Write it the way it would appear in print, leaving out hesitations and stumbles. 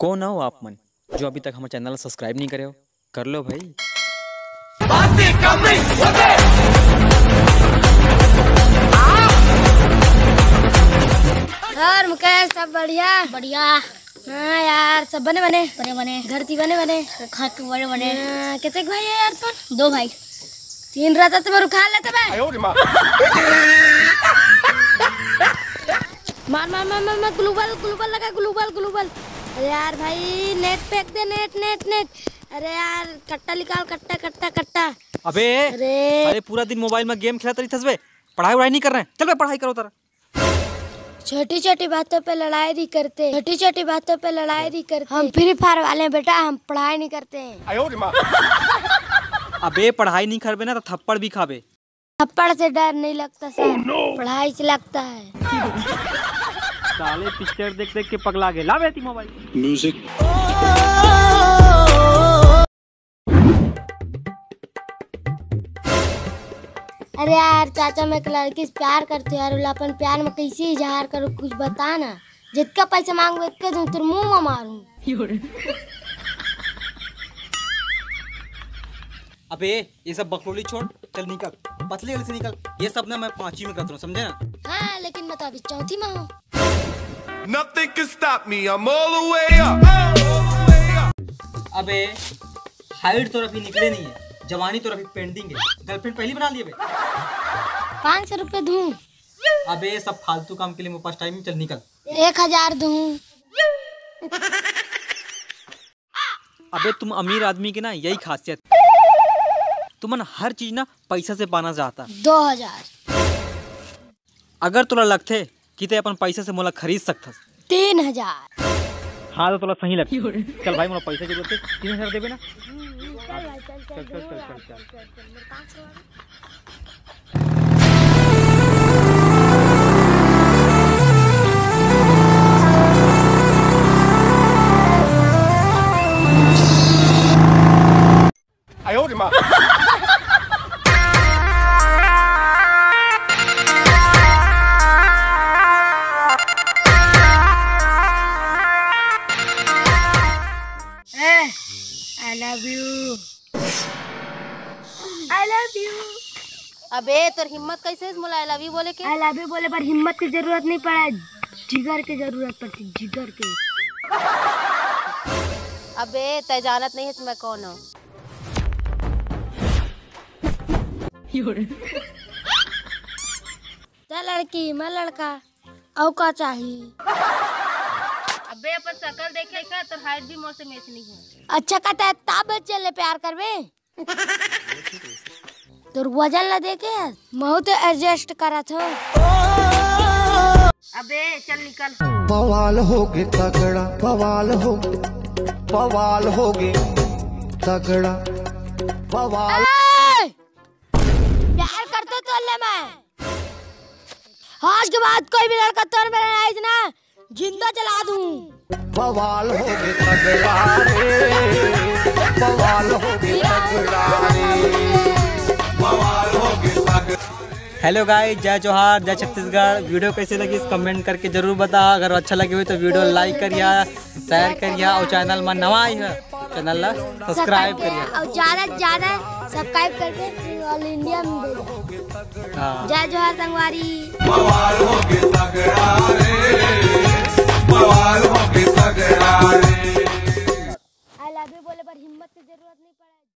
कौन हो आप मन जो अभी तक हमारे चैनल सब्सक्राइब नहीं करे हो? कर लो भाई। यार मुकेश सब बढ़िया बढ़िया। हाँ यार सब बने बने बने बने घर थी बने बने खा के बने बने। कितने भाई है यार तुम? 2 भाई। 3 रहता तो मैं खा लेते भाई। मार मार मार मार ग्लूबल ग्लूबल लगा ग्लूबल ग्लूबल। अरे यार भाई नेट फेंक दे नेट नेट नेट। अरे यार कट्टा निकाल कट्टा कट्टा कट्टा। अबे अरे पूरा दिन मोबाइल में गेम खेलता रही थस। पढ़ाई वढ़ाई नहीं कर रहे हैं? चल बे पढ़ाई करो तारा। छोटी छोटी बातों पे लड़ाई नहीं करते, छोटी छोटी बातों पे लड़ाई नहीं करते। हम फ्री फायर वाले हैं बेटा, हम पढ़ाई नहीं करते हैं। अबे पढ़ाई नहीं कर बे ना तो थप्पड़ भी खाबे। थप्पड़ से डर नहीं लगता सर, पढ़ाई से लगता है। साले पिक्चर देख देख के पगला गए। ला बेटी मोबाइल म्यूजिक। अरे यार चाचा मैं एक लड़की से प्यार करती हूँ यार, अपन प्यार में कैसे इजहार करूँ कुछ बता ना। जितना पैसा मांगो इतने दूं तेरे मुंह में मारूं। अबे ये सब बकलोली छोड़, चल निकल पतली गली से निकल। ये सब ना मैं 5वीं में करता हूँ, समझे ना? हाँ लेकिन मैं तो अभी 4थी में हूँ। Nothing can stop me, I'm all the way up. अबे हाइट तो अभी निकले नहीं है, जवानी तो अभी पेंडिंग है। गर्लफ्रेंड पहली बना लिए बे। 500 रुपए दूं? अबे सब फालतू काम के लिए मेरे पास टाइम नहीं। चल निकल। 1000 दूं? अबे तुम अमीर आदमी के ना यही खासियत, तुम ना हर चीज ना पैसा से पाना चाहता। 2000। अगर तुला लगते कि ते अपन पैसे से मोला खरीद सकथस। 3000। हाँ तो तुला सही लगती। चल भाई मोला पैसे की जरूरत है, 3000 देबे ना? चल चल चल चल चल। I love you. I love you. अबे तेरी हिम्मत कैसे है मोला आई लव यू बोले के? I love you बोले पर हिम्मत की जरूरत नहीं पड़ा, जिगर की जरूरत पड़ती, जिगर की। अबे तय जानत नहीं है मैं कौन हूँ? चल लड़की मैं लड़का औ का चाहिए। अबे अपन शक्ल देख लेखा तो हाइट भी मोर से मैच नहीं है। अच्छा कहता है तब चले प्यार करबे। तो वजन ला देखे महू तो एडजस्ट करा था। अबे चल निकल। बवाल होगे तगड़ा, बवाल होगे तगड़ा, बवाल। प्यार करते तो ले मैं आज के बाद कोई भी लड़का तोड़ मेरा आइज ना जिंदा जला दूं। बवाल होगे तगड़ा रे, बवाल होगे तगड़ा रे, बवाल होगे तगड़ा। हेलो गाइस, जय जोहार, जय छत्तीसगढ़। वीडियो कैसे लगी इस कमेंट करके जरूर बता। अगर अच्छा लगे हुई तो वीडियो लाइक करिए, शेयर करिए और चैनल में नवा आई है चैनल ला सब्सक्राइब करिए और ज्यादा से ज्यादा सब्सक्राइब करके ऑल इंडिया में भेजो। जय जोहार संगवारी। बवाल होगे तगड़ा रे, बवाल होगे तगड़ा रे। आई लव यू बोले पर हिम्मत की जरूरत नहीं पड़ा।